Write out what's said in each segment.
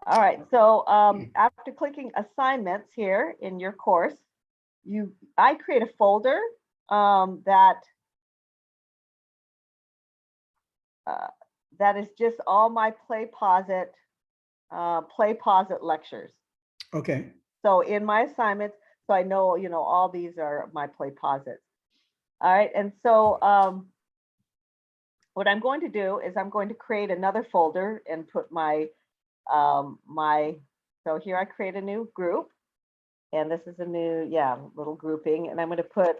All right, so after clicking assignments here in your course, I create a folder that is just all my Playposit lectures. Okay. So in my assignments, so I know, all these are my Playposits. All right, and so what I'm going to do is I'm going to create another folder and put my so here I create a new group, and this is a new, little grouping, and I'm going to put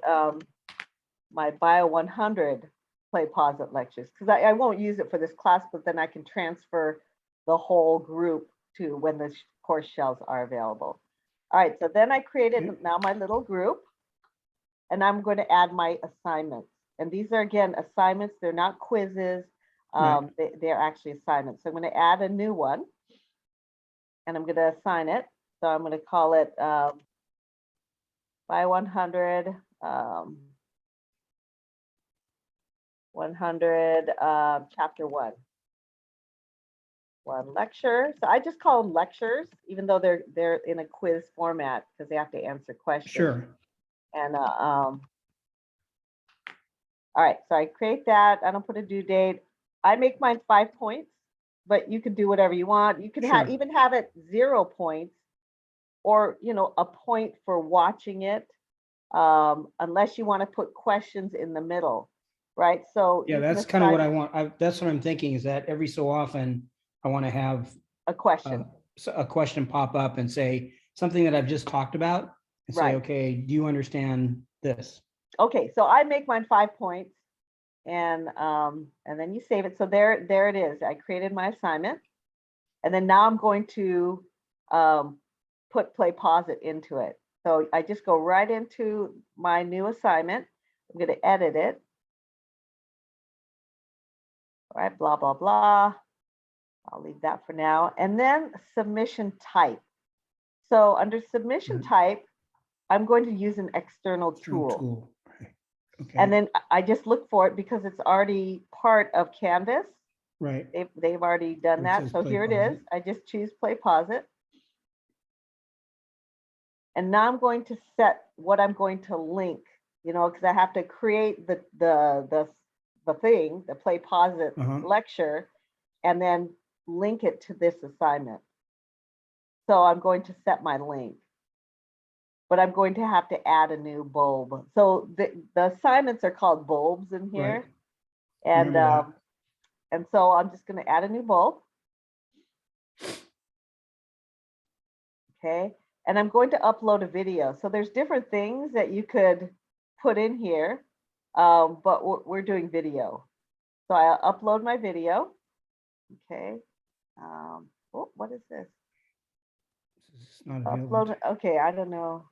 my Bio 100 Playposit lectures, because I won't use it for this class, but then I can transfer the whole group to when the course shells are available. All right, so then I created now my little group, and I'm going to add my assignments. And these are, again, assignments. They're not quizzes. Right. They're actually assignments. So I'm going to add a new one, and I'm going to assign it. So I'm going to call it Bio 100, 100 chapter 1 lecture. So I just call them lectures, even though they're in a quiz format, because they have to answer questions. Sure. And all right, so I create that. I don't put a due date. I make mine 5 points, but you can do whatever you want. You can Sure. even have it 0 points, or a point for watching it, unless you want to put questions in the middle, right? So Yeah, that's kind of what I want. That's what I'm thinking, is that every so often I want to have a question. a question pop up and say something that I've just talked about, and say, Right. okay, do you understand this? Okay, so I make mine 5 points, and then you save it. So there it is. I created my assignment, and then now I'm going to put Playposit into it. So I just go right into my new assignment. I'm going to edit it. All right, blah, blah, blah. I'll leave that for now. And then submission type. So under submission type, I'm going to use an external tool. Okay. And then I just look for it because it's already part of Canvas. Right. They've already done that. So here it is. I just choose Playposit. And now I'm going to set what I'm going to link, because I have to create the thing, the Playposit lecture, and then link it to this assignment. So I'm going to set my link, but I'm going to have to add a new bulb. So the assignments are called bulbs in here. Right. And so I'm just going to add a new bulb. Okay. And I'm going to upload a video. So there's different things that you could put in here, but we're doing video. So I'll upload my video. Okay. Oh, what is this? It's not available. Upload. Okay, I don't know.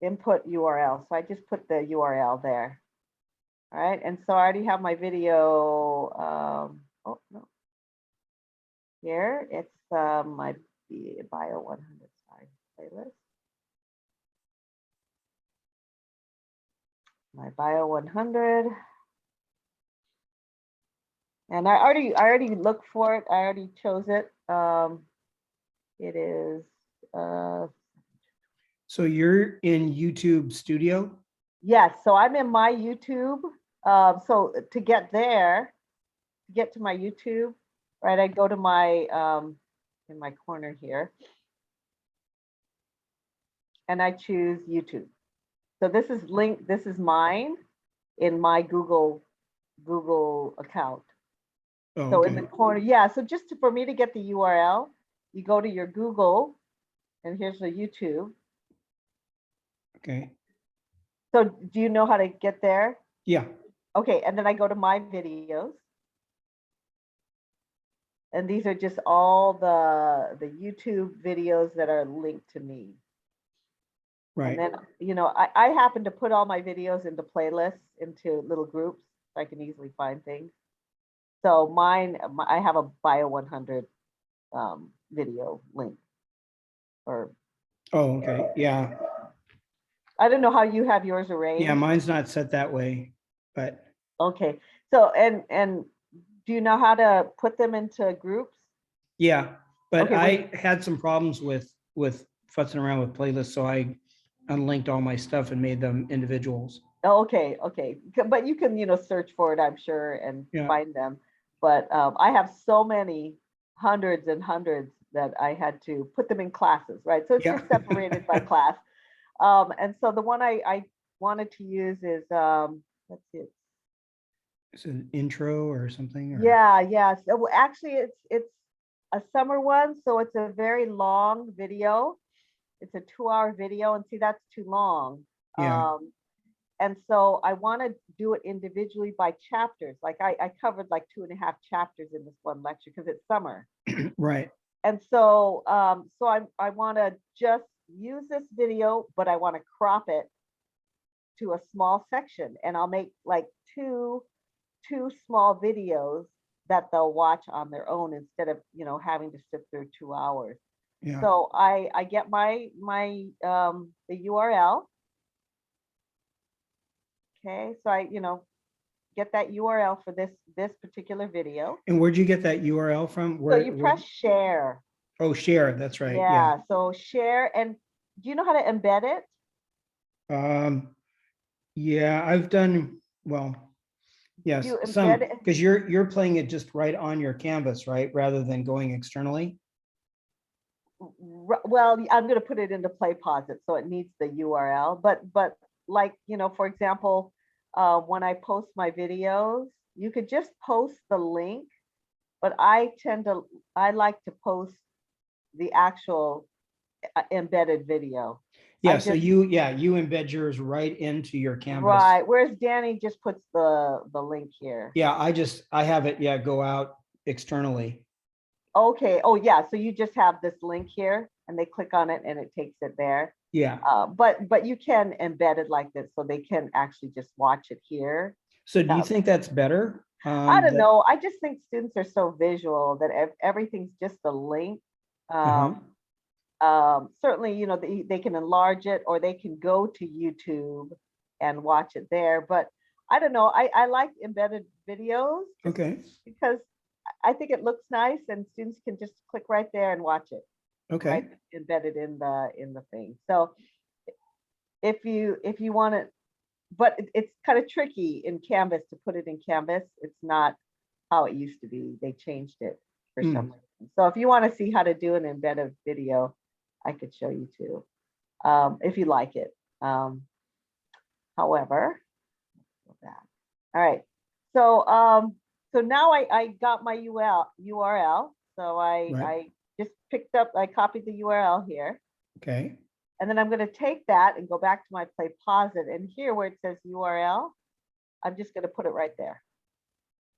Input URL. So I just put the URL there. All right. And so I already have my video. Oh, no. Here it's my Bio 100 playlist. My Bio 100. And I already looked for it. I already chose it. It is so you're in YouTube Studio? Yes, so I'm in my YouTube. So to get there, to get to my YouTube, right, I go to my in my corner here, and I choose YouTube. So this is linked, this is mine in my Google account. Oh, so okay. in the corner, yeah. So just for me to get the URL, you go to your Google, and here's the YouTube. Okay. So do you know how to get there? Yeah. Okay, and then I go to my videos. And these are just all the YouTube videos that are linked to me. Right. And then, I happen to put all my videos into playlists, into little groups, so I can easily find things. So I have a Bio 100 video link. Oh, okay. Yeah. I don't know how you have yours arranged. Yeah, mine's not set that way, but. Okay. So, and do you know how to put them into groups? Yeah, but Okay, I had some problems with futzing around with playlists, so I unlinked all my stuff and made them individuals. oh, okay, okay. But you can, search for it, I'm sure, and Yeah, find them. But I have so many hundreds and hundreds that I had to put them in classes, right? So it's yeah. just separated by class. And so the one I wanted to use is, let's see, It's an intro or something, or yeah, yeah. So well, actually, it's a summer one, so it's a very long video. It's a 2-hour video, and see, that's too long. yeah, And so I want to do it individually by chapters. Like I covered like 2.5 chapters in this one lecture because it's summer. right. And so I want to just use this video, but I want to crop it to a small section, and I'll make like two small videos that they'll watch on their own instead of having to sit through 2 hours. Yeah. So I get my the URL. Okay, so I get that URL for this particular video. And where'd you get that URL from? So you press share. Oh, share. That's right. Yeah. Yeah, so share, and do you know how to embed it? Yeah, I've done, well, yes, You embed some, it. because you're playing it just right on your canvas, right? Rather than going externally. Well, I'm going to put it into Playposit, so it needs the URL. But like for example, when I post my videos, you could just post the link, but I like to post the actual embedded video. Yeah, I so just you embed yours right into your canvas. Right, whereas Danny just puts the link here. Yeah, I have it, yeah, go out externally. Okay. Oh, yeah. So you just have this link here, and they click on it, and it takes it there. Yeah. But you can embed it like this, so they can actually just watch it here. So do you think that's better? I don't know. I just think students are so visual that everything's just a link. Uh-huh. Certainly, they can enlarge it, or they can go to YouTube and watch it there. But I don't know. I like embedded videos Okay. because I think it looks nice, and students can just click right there and watch it, Okay. right, embedded in the thing. So if you want it, but it's kind of tricky in Canvas to put it in Canvas. It's not how it used to be. They changed it for some reason. So if you want to see how to do an embedded video, I could show you too, if you like it. However, all right. So now I got my URL. So I just I copied the URL here. Okay. And then I'm going to take that and go back to my Playposit. And here where it says URL, I'm just going to put it right there.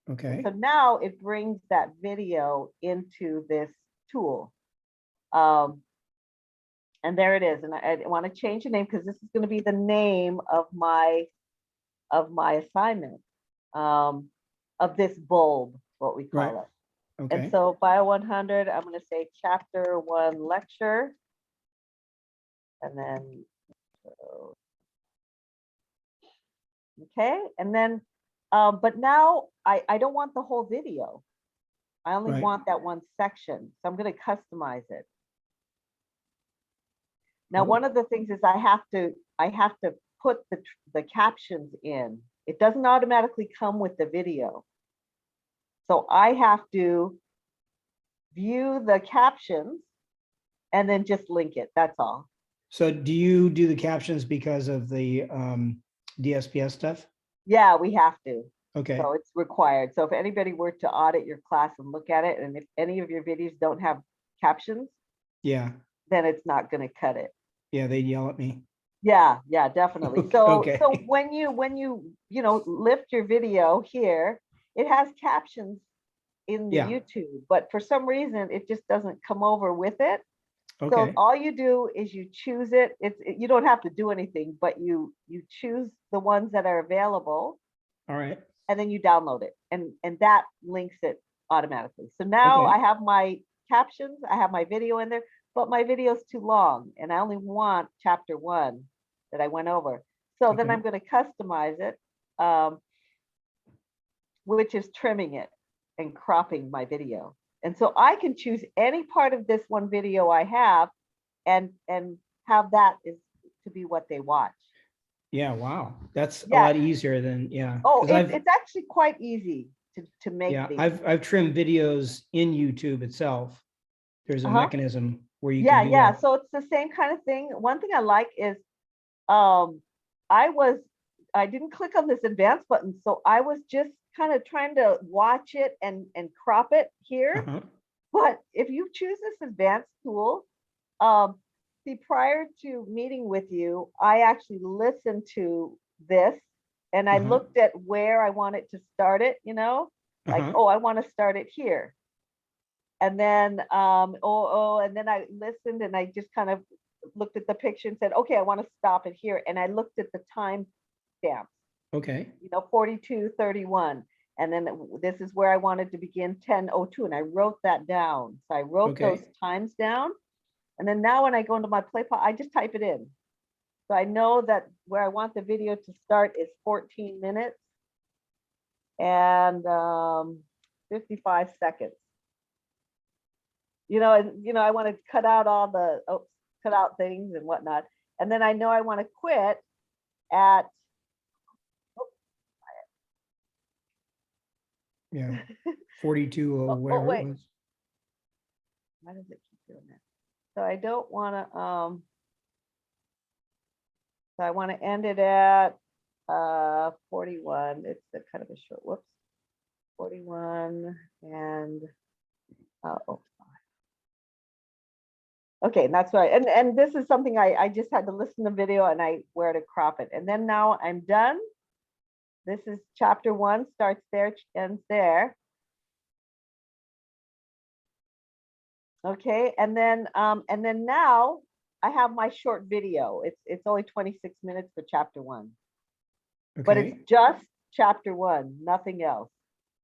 Okay. So now it brings that video into this tool. And there it is. And I want to change the name because this is going to be the name of my assignment, of this bulb, what we call it. Okay. And so Bio 100, I'm going to say chapter 1 lecture. And then, okay. And then, but now I don't want the whole video. I only want that one section. So I'm going to customize it. Now, one of the things is I have to put the captions in. It doesn't automatically come with the video. So I have to view the captions and then just link it. That's all. So do you do the captions because of the DSPS stuff? Yeah, we have to. Okay. So it's required. So if anybody were to audit your class and look at it, and if any of your videos don't have captions, yeah, then it's not going to cut it. Yeah, they'd yell at me. Yeah, definitely. So okay. So when you lift your video here, it has captions in the YouTube, but for some reason it just doesn't come over with it. Okay. So all you do is you choose it. You don't have to do anything, but you choose the ones that are available. All right. And then you download it, and that links it automatically. So now I have my captions, I have my video in there, but my video is too long, and I only want chapter 1 that I went over. So then I'm going to customize it, which is trimming it and cropping my video. And so I can choose any part of this one video I have and have that is to be what they watch. Yeah, wow. That's a Yeah. lot easier than, yeah. Oh, 'Cause I've, it's actually quite easy to make yeah, these. I've trimmed videos in YouTube itself. There's a mechanism where you Yeah, can do yeah. that. So it's the same kind of thing. One thing I like is I didn't click on this advanced button, so I was just kind of trying to watch it and crop it here. Uh-huh. But if you choose this advanced tool, see, prior to meeting with you, I actually listened to this and I looked at where I wanted to start it, you know, like, oh, I want to start it here. And then, and then I listened and I just kind of looked at the picture and said, okay, I want to stop it here. And I looked at the time stamps, Okay. you know, 42:31. And then this is where I wanted to begin 10:02. And I wrote that down. So I wrote those times down. And then now when I go into my Playposit, I just type it in. So I know that where I want the video to start is 14 minutes and 55 seconds. You know, and you know, I want to cut out all the cut out things and whatnot. And then I know I want to quit at Yeah. 42 or whatever it was. Why does it keep doing that? So I don't want to so I want to end it at 41. It's a kind of a short, whoops. 41 and okay, and that's right. And this is something I just had to listen to video and I where to crop it. And then now I'm done. This is chapter 1, starts there, ends there. Okay, and then now I have my short video. It's only 26 minutes for chapter 1. Okay. But it's just chapter 1, nothing else.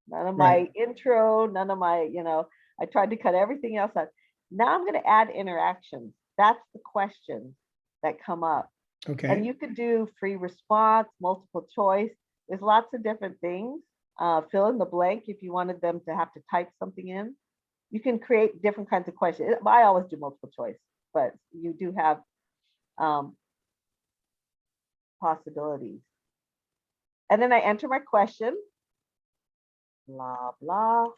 None of my intro, none of my, you know, I tried to cut everything else out. Now I'm going to add interactions. That's the questions that come up. Okay. And you could do free response, multiple choice. There's lots of different things. Fill in the blank if you wanted them to have to type something in. You can create different kinds of questions. I always do multiple choice, but you do have possibilities. And then I enter my question, blah, blah.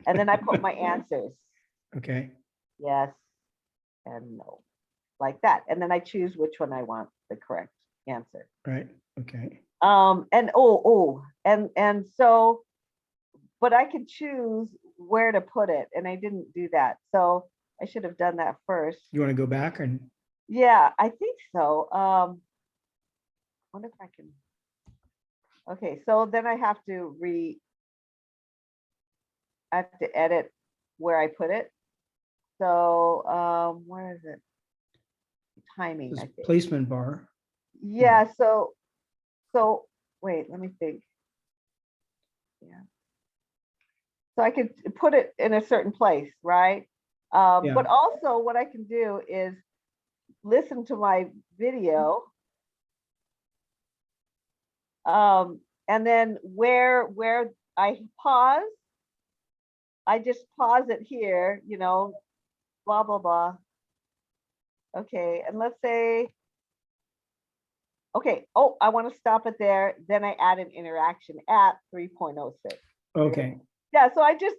And then I put my answers. Okay. Yes and no, like that. And then I choose which one I want the correct answer. Right. Okay. And so, but I could choose where to put it, and I didn't do that. So I should have done that first. You want to go back and? Yeah, I think so. Wonder if I can. Okay, so then I have to I have to edit where I put it. So where is it? Timing. This I think. placement bar. Yeah. So wait, let me think. Yeah. So I could put it in a certain place, right? But also what I can do is listen to my video. And then where I pause, I just pause it here, you know, blah, blah, blah. Okay, and let's say, okay, oh, I want to stop it there. Then I add an interaction at 3.06. Okay. Yeah, so I just,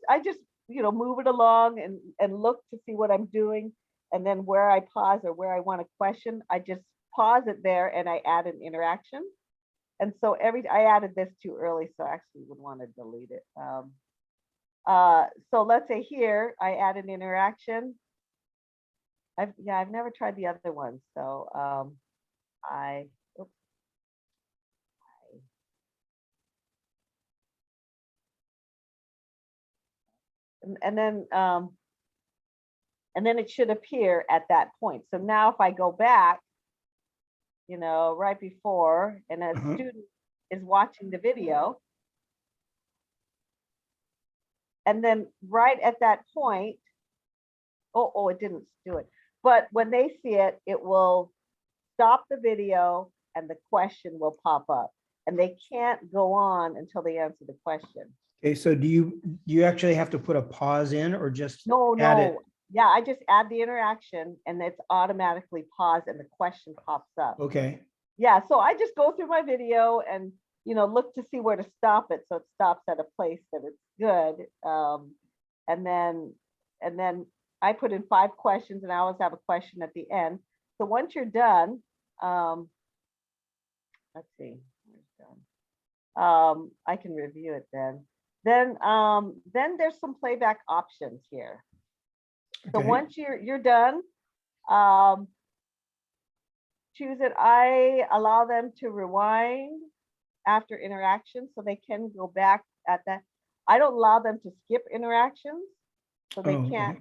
you know, move it along and look to see what I'm doing. And then where I pause or where I want a question, I just pause it there and I add an interaction. And so I added this too early, so I actually would want to delete it. So let's say here, I add an interaction. I've never tried the other one. So oops. And then it should appear at that point. So now if I go back, you know, right before, and a student is watching the video, and then right at that point, oh, it didn't do it. But when they see it, it will stop the video and the question will pop up. And they can't go on until they answer the question. Okay, so do you actually have to put a pause in or just No, add it? no. Yeah, I just add the interaction and it's automatically paused and the question pops up. Okay, Yeah, so I just go through my video and, look to see where to stop it. So it stops at a place that it's good. And then I put in 5 questions and I always have a question at the end. So once you're done, let's see, where's done? I can review it then. Then there's some playback options here. So okay, once you're done, um, choose it. I allow them to rewind after interaction so they can go back at that. I don't allow them to skip interactions, so they oh, can't.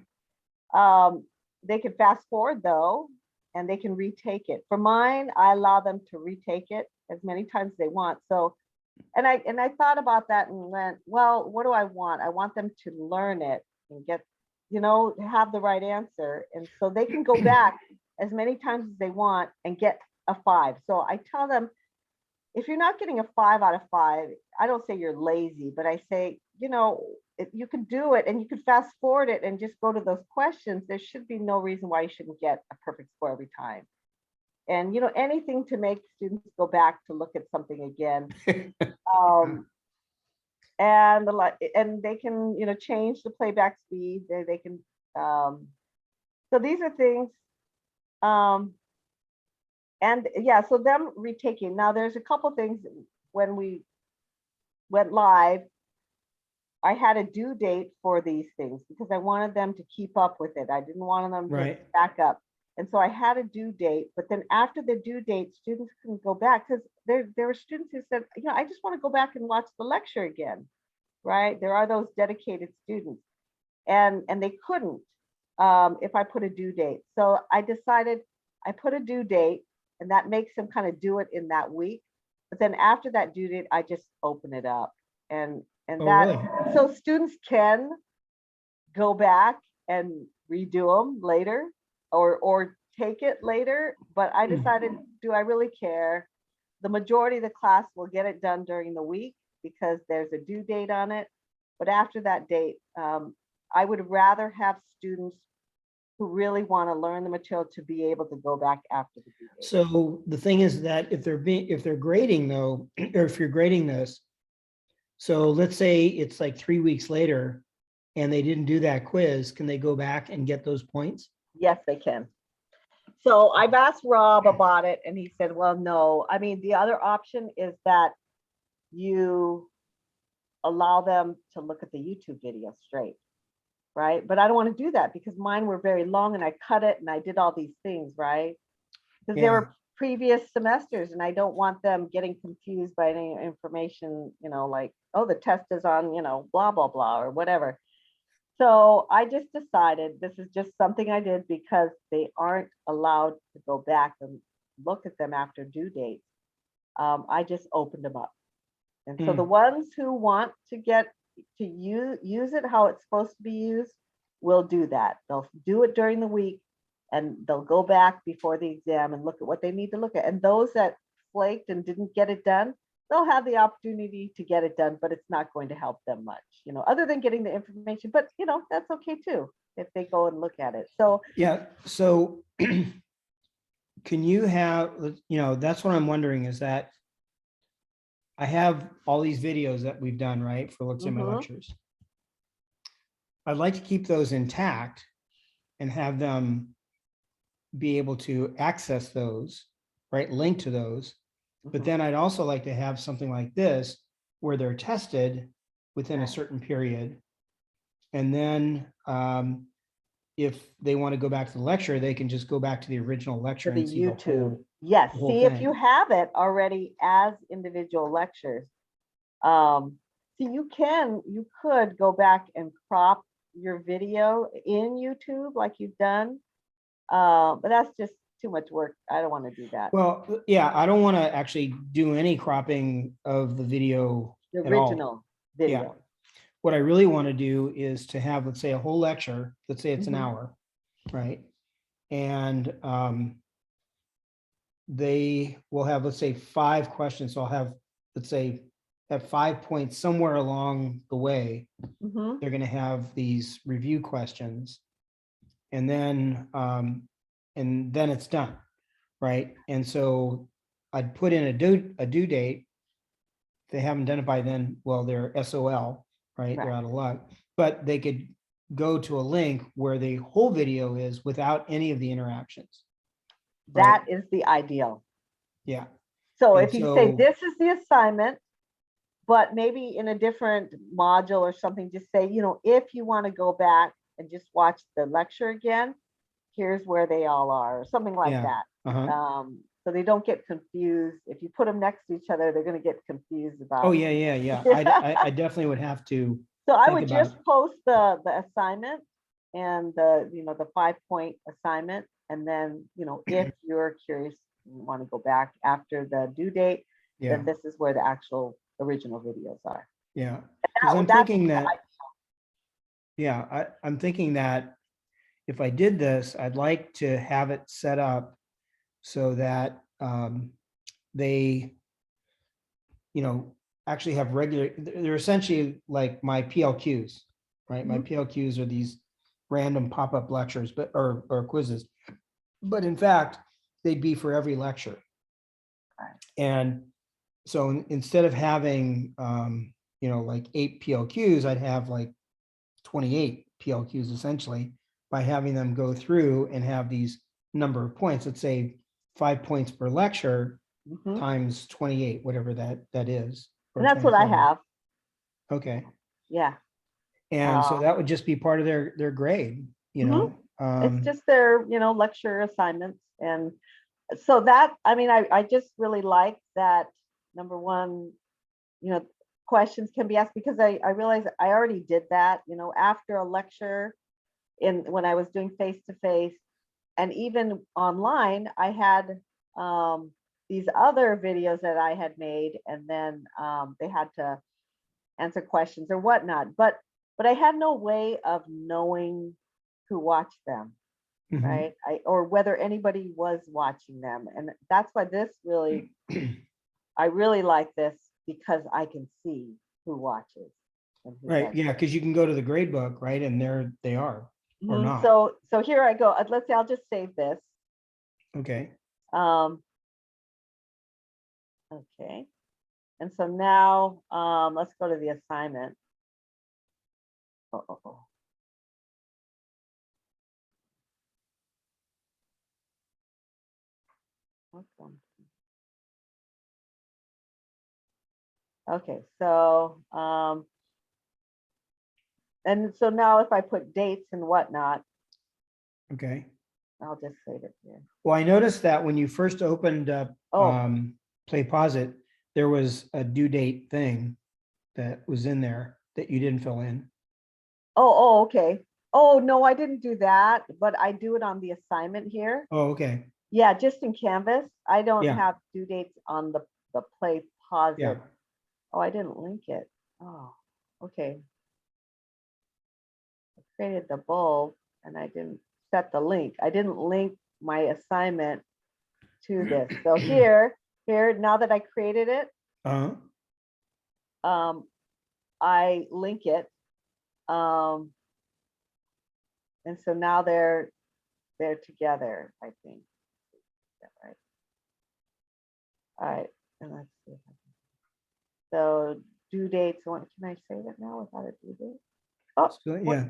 okay. They can fast forward though, and they can retake it. For mine, I allow them to retake it as many times as they want. So, and I thought about that and went, well, what do I want? I want them to learn it and get, have the right answer. And so they can go back as many times as they want and get a 5. So I tell them, if you're not getting a 5 out of 5, I don't say you're lazy, but I say, if you can do it and you can fast forward it and just go to those questions, there should be no reason why you shouldn't get a perfect score every time. And, anything to make students go back to look at something again. And they can, change the playback speed. They can, so these are things. And yeah, so them retaking. Now there's a couple things when we went live, I had a due date for these things because I wanted them to keep up with it. I didn't want them to Right. back up. And so I had a due date, but then after the due date, students couldn't go back because there were students who said, I just want to go back and watch the lecture again, right? There are those dedicated students and they couldn't if I put a due date. So I decided I put a due date and that makes them kind of do it in that week. But then after that due date, I just open it up and Oh, that, really? so students can go back and redo them later or take it later. But I decided, do I really care? The majority of the class will get it done during the week because there's a due date on it. But after that date, I would rather have students who really want to learn the material to be able to go back after the due date. So the thing is that if they're grading though, or if you're grading this, so let's say it's like 3 weeks later and they didn't do that quiz, can they go back and get those points? Yes, they can. So I've asked Rob about it and he said, well, no. I mean, the other option is that you allow them to look at the YouTube video straight, right? But I don't want to do that because mine were very long and I cut it and I did all these things, right? Because there were previous semesters and I don't want them getting confused by any information, like, oh, the test is on, blah, blah, blah, or whatever. So I just decided this is just something I did because they aren't allowed to go back and look at them after due date. I just opened them up. And so the ones who want to get to use it how it's supposed to be used will do that. They'll do it during the week and they'll go back before the exam and look at what they need to look at. And those that flaked and didn't get it done, they'll have the opportunity to get it done, but it's not going to help them much, other than getting the information. But, that's okay too, if they go and look at it. So, yeah. So can you have, that's what I'm wondering is that I have all these videos that we've done, right, for let's say my lectures. I'd like to keep those intact and have them be able to access those, right, link to those. But then I'd also like to have something like this where they're tested within a certain period. And then if they want to go back to the lecture, they can just go back to the original lecture to the and see YouTube. the whole, yes. the whole See, thing. if you have it already as individual lectures, see, you could go back and crop your video in YouTube like you've done. But that's just too much work. I don't want to do that. Well, yeah, I don't want to actually do any cropping of the video The at all. original video. Yeah. What I really want to do is to have, let's say, a whole lecture, let's say it's an hour, right? And they will have, let's say, 5 questions. So I'll have, let's say, at 5 points somewhere along the way, Mhm. they're going to have these review questions, and then it's done, right? And so I'd put in a due date. If they haven't done it by then, well, they're SOL, right? They're Right. out of luck. But they could go to a link where the whole video is without any of the interactions. Right? That is the ideal. Yeah. So And if you say so, this is the assignment, but maybe in a different module or something, just say, if you want to go back and just watch the lecture again, here's where they all are, or something like yeah. that. So they don't get confused. If you put them next to each other, they're going to get confused Oh, about. yeah. I definitely would have to So I think would about just post the assignment and the 5-point assignment. And then, if you're curious, you want to go back after the due date, yeah, then this is where the actual original videos are. yeah. Because I'm That's thinking that, yeah, I'm thinking that if I did this, I'd like to have it set up so that they, actually have regular, they're essentially like my PLQs, right? My Mhm. PLQs are these random pop-up lectures, or quizzes. But in fact, they'd be for every lecture. Right. And so instead of having, like 8 PLQs, I'd have like 28 PLQs essentially, by having them go through and have these number of points. Let's say 5 points per lecture Mhm. times 28, whatever that is. Or And that's what I 27. have. Okay. Yeah. And so that would just be part of their grade, Mhm. It's just their, lecture assignments. And so I just really like that. Number one, questions can be asked, because I realized I already did that, after a lecture when I was doing face to face, and even online, I had these other videos that I had made, and then they had to answer questions or whatnot. But I had no way of knowing who watched them, Mhm. right? Or whether anybody was watching them. And that's why I really like this, because I can see who watches and who Right. doesn't. Yeah. Because you can go to the grade book, right? And there they are, or Mhm. not. So here I go. Let's say I'll just save this. Okay. Um, okay. And so now let's go to the assignment. Oh. Okay. Okay, so and so now if I put dates and whatnot, Okay. I'll just save it here. Well, I noticed that when you first opened up Oh, Playposit, there was a due date thing that was in there that you didn't fill in. okay. Oh, no, I didn't do that, but I do it on the assignment here. Oh, okay. Yeah, just in Canvas. I don't Yeah. have due dates on the Yeah. Playposit. Oh, I didn't link it. Oh, okay. I created the bulb and I didn't set the link. I didn't link my assignment to this. So here, now that I created it, Uh-huh. I link it. And so now they're together, I think. Is that right? All right, and let's see. So due dates, can I save it now without a due date? Oh, So, yeah.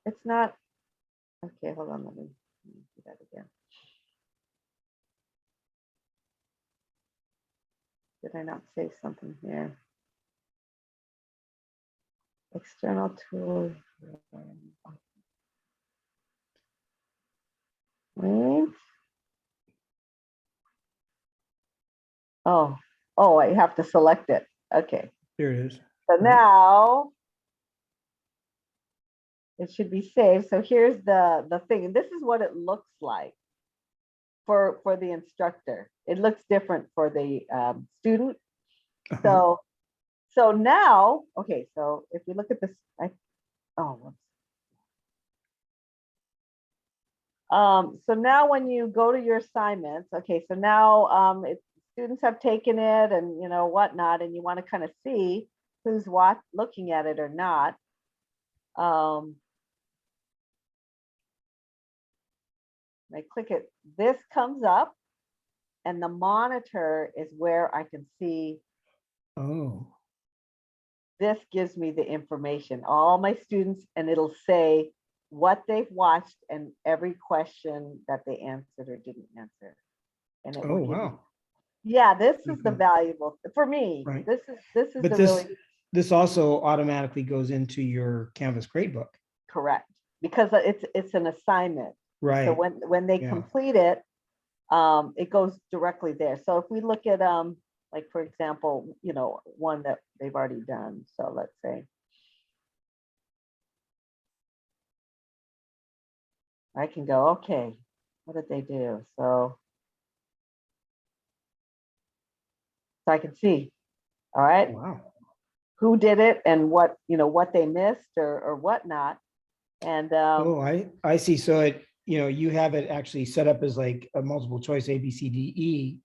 it's not. Okay, hold on, let me do that again. Did I not save something here? External tools. Links. Oh, I have to select it. Okay. There it is. So Right. now it should be saved. So here's the thing. This is what it looks like for the instructor. It looks different for the student. Uh-huh. So now, okay. So if you look at this, whoops. So now when you go to your assignments, okay. So now it's students have taken it and, you know, whatnot, and you want to kind of see who's looking at it or not. I click it, this comes up, and the monitor is where I can see. Oh, This gives me the information, all my students, and it'll say what they've watched and every question that they answered or didn't answer. And it will give wow. yeah, this is the Okay. valuable for me. Right. This is But the this really this also automatically goes into your Canvas gradebook. correct, because it's an assignment. So Right. when they Yeah. complete it, it goes directly there. So if we look at like for example, you know, one that they've already done. So let's say I can go, okay, what did they do? So I can see, all right, Wow. who did it and what, you know, what they missed or whatnot. And Oh, I see. So you have it actually set up as like a multiple choice A, B, C, D, E.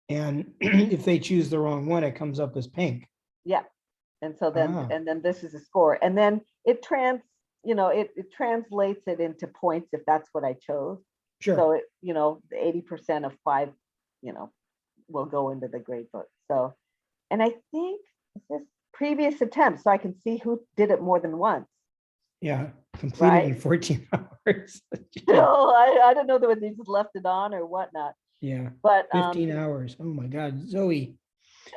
And if they choose the wrong one, it comes up as pink. yeah. And so then, Ah, and then this is a score. And then it it translates it into points if that's what I chose. So sure. it, you know, the 80% of 5, you know, will go into the grade book. So, and I think this previous attempts, so I can see who did it more than once, Yeah. Completed in right? 14 hours. So I don't know whether they just left it on or whatnot, Yeah. but 15 hours. Oh my God, Zoe.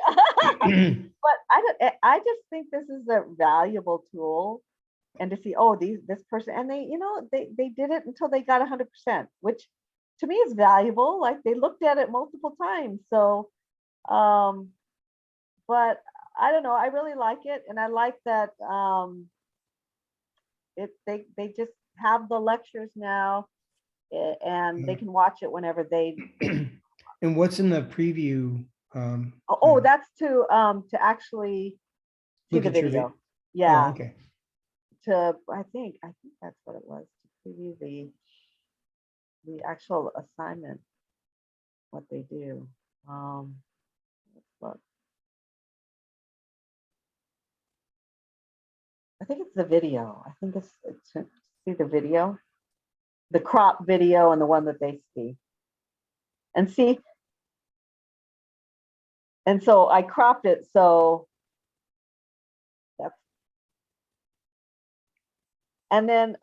but I just think this is a valuable tool, and to see, oh, this person, and they, you know, they did it until they got 100%, which to me is valuable. Like they looked at it multiple times. So but I don't know, I really like it, and I like that they just have the lectures now, and they can watch it whenever they And what's in the preview? oh, that's to actually see Look the at your video. video. Oh, Yeah, okay. I think that's what it was, to preview the actual assignment, what they do. Let's look. I think it's the video. I think it's to see the video, the crop video, and the one that they see. And see, and so I cropped it so that's, and then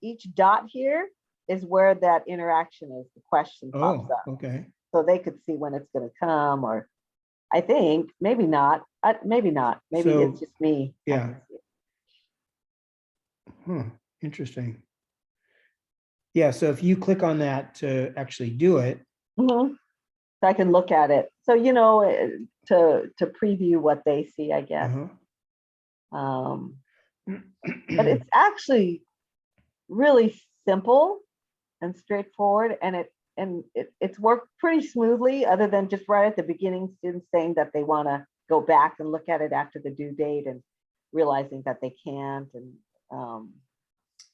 each dot here is where that interaction is. The question pops Oh, up, okay. so they could see when it's going to come, or I think maybe not. Maybe not. Maybe it's So, just me. I yeah. can see it. Huh. Interesting. Yeah. So if you click on that to actually do it. Mhm. So I can look at it. So you know, to preview what they see, I guess. Um, but it's actually really simple and straightforward, and it's worked pretty smoothly, other than just right at the beginning, students saying that they want to go back and look at it after the due date and realizing that they can't. And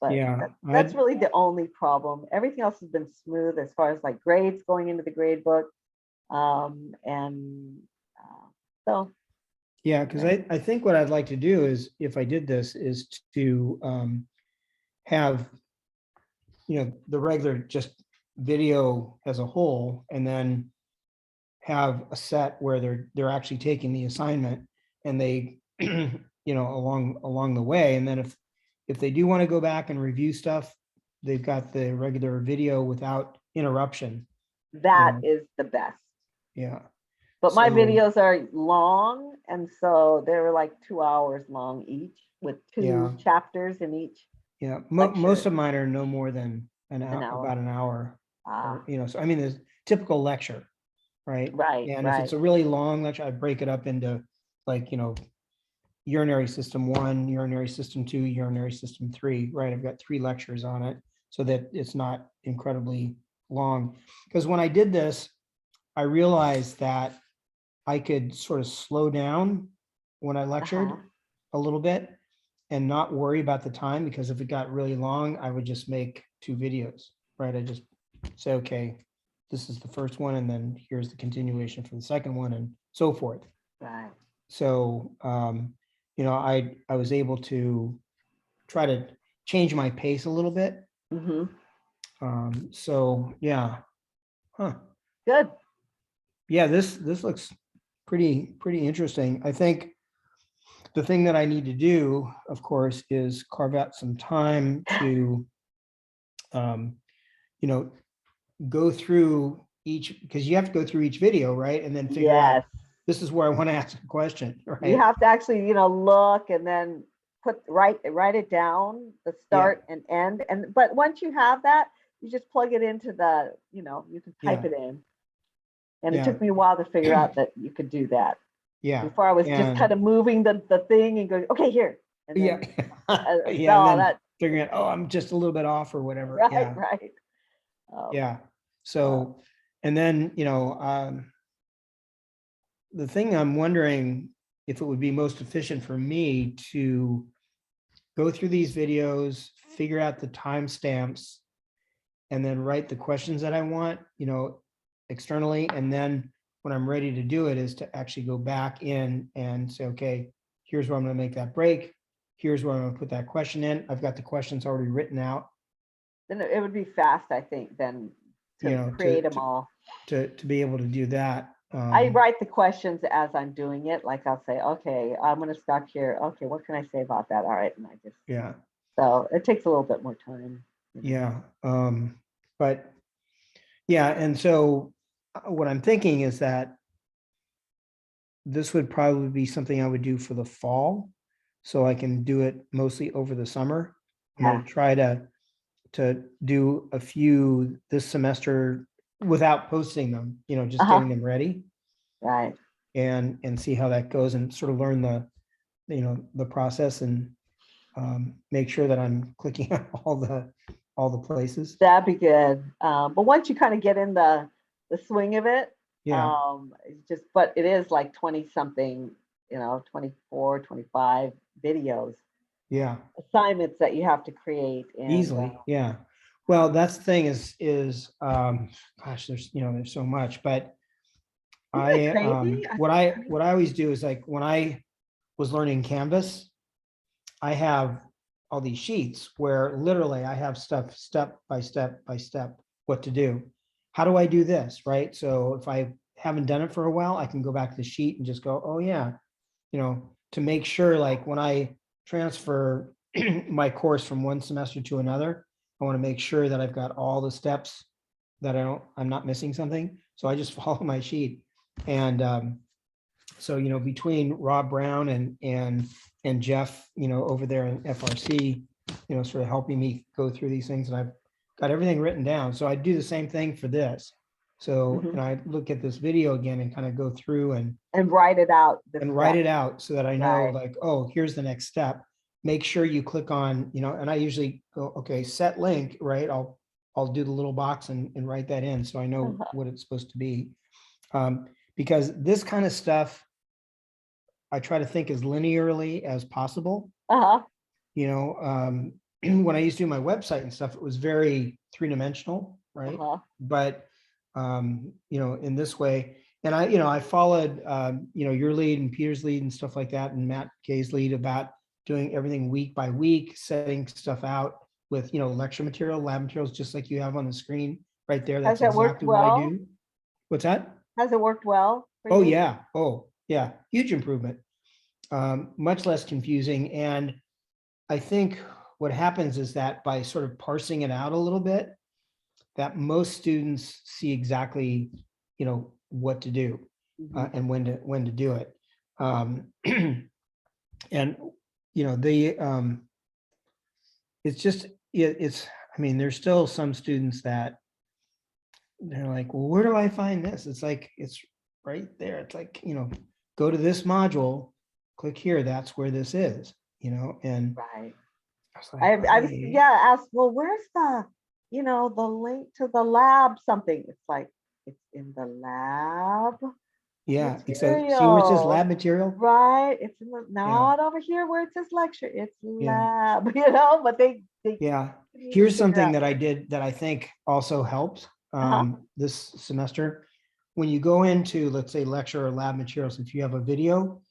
but Yeah. that's really the only problem. Everything else has been smooth as far as like grades going into the grade book. And so Yeah, because I think what I'd like to do is, if I did this, is to have, the regular just video as a whole, and then have a set where they're actually taking the assignment, and they, along the way, and then if they do want to go back and review stuff, they've got the regular video without interruption. that is the best. Yeah. But my So videos are long, and so they were like 2 hours long each, with yeah, two chapters in each yeah. lecture. Most of mine are no more than An hour. about an hour, Ah, or so I mean, the typical lecture, right? right, And if right. it's a really long lecture, I break it up into, like, urinary system 1, urinary system 2, urinary system 3, right? I've got 3 lectures on it, so that it's not incredibly long. Because when I did this, I realized that I could sort of slow down when I lectured a little bit and not worry about the time, because if it got really long, I would just make 2 videos, right? I just say, okay, this is the first one, and then here's the continuation for the second one, and so forth. Right. So, you know, I was able to try to change my pace a little bit. So yeah. Huh. Good. Yeah, this looks pretty interesting. I think the thing that I need to do, of course, is carve out some time to, you know, go through each, because you have to go through each video, right? And then figure out, Yes. this is where I want to ask a question, You right? have to actually, you know, look and then write it down, the start and end. But once you have that, you just plug it into the, you know, you can type Yeah. it in. And it Yeah. took me a while to figure out that you could do that. Yeah. Before I was just And kind of moving the thing and going, okay, here. And then, yeah. Yeah. no, And then that, figuring out, oh, I'm just a little bit off or whatever. right, Yeah. right. Yeah. So, and then, you know, the thing I'm wondering if it would be most efficient for me to go through these videos, figure out the timestamps, and then write the questions that I want, you know, externally. And then when I'm ready to do it is to actually go back in and say, okay, here's where I'm going to make that break. Here's where I'm going to put that question in. I've got the questions already written out. Then it would be fast, I think, then to, you know, create them all. To be able to do that. I write the questions as I'm doing it. Like I'll say, okay, I'm going to stop here. Okay, what can I say about that? All right. And I just, yeah. So it takes a little bit more time. You know? Yeah. But yeah. And so what I'm thinking is that this would probably be something I would do for the fall. So I can do it mostly over the summer. I'm going to try to do a few this semester without posting them, you know, just getting them ready. Right. And see how that goes and sort of learn the, you know, the process and make sure that I'm clicking on all the places. That'd be good. But once you kind of get in the swing of it, it's just, but it is like 20 something, you know, 24, 25 videos. Yeah. Assignments that you have to create. And, easily. Yeah. Well, that's the thing is gosh, there's, you know, there's so much, but what I always do is like when I was learning Canvas, I have all these sheets where literally I have stuff step by step by step what to do. How do I do this? Right. So if I haven't done it for a while, I can go back to the sheet and just go, oh yeah, you know, to make sure like when I transfer my course from one semester to another, I want to make sure that I've got all the steps that I'm not missing something. So I just follow my sheet. And so, you know, between Rob Brown and Jeff, you know, over there in FRC, you know, sort of helping me go through these things, and I've got everything written down. So I do the same thing for this. So, and I look at this video again and kind of go through and write it out. Write it out so that I know like, oh, here's the next step. Make sure you click on, you know, and I usually go, okay, set link, right? I'll do the little box and write that in so I know what it's supposed to be. Because this kind of stuff, I try to think as linearly as possible. You know, when I used to do my website and stuff, it was very three-dimensional, right? But you know, in this way, and I followed you know, your lead and Peter's lead and stuff like that, and Matt Kay's lead about doing everything week by week, setting stuff out with, you know, lecture material, lab materials, just like you have on the screen right there. That's exactly what I do. What's that? Has it worked well for you? Oh yeah, huge improvement. Much less confusing. And I think what happens is that by sort of parsing it out a little bit, that most students see exactly, you know, what to do and when to do it. And you know, it's just it's I mean, there's still some students that they're like, well, where do I find this? It's like, it's right there. It's like, you know, go to this module, click here, that's where this is, you know. And I was like, I was asked, well, where's the, you know, the link to the lab something? It's like, it's in the lab. Yeah, it's see where it says lab material? Right. It's not over here where it says lecture. It's lab, you know, but they here's something that I did that I think also helps. this semester. When you go into, let's say, lecture or lab materials, if you have a video,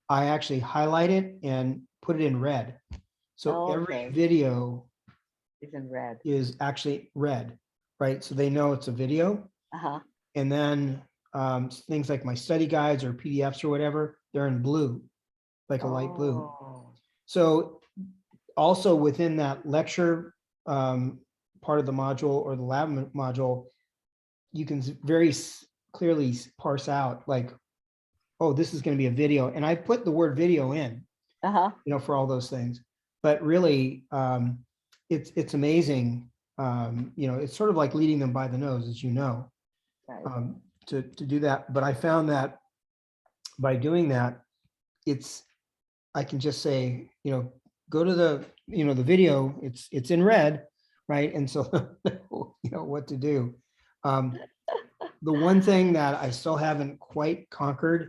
I actually highlight it and put it in red. So every video is in red. Is actually red, right? So they know it's a video. And then things like my study guides or PDFs or whatever, they're in blue, like a light blue. So also within that lecture part of the module or the lab module, you can very clearly parse out like, oh, this is going to be a video. And I put the word video in, you know, for all those things. But really, it's amazing. You know, it's sort of like leading them by the nose, as you know, to do that. But I found that by doing that, I can just say, you know, go to the, you know, the video, it's in red, right? And so, you know, what to do. The one thing that I still haven't quite conquered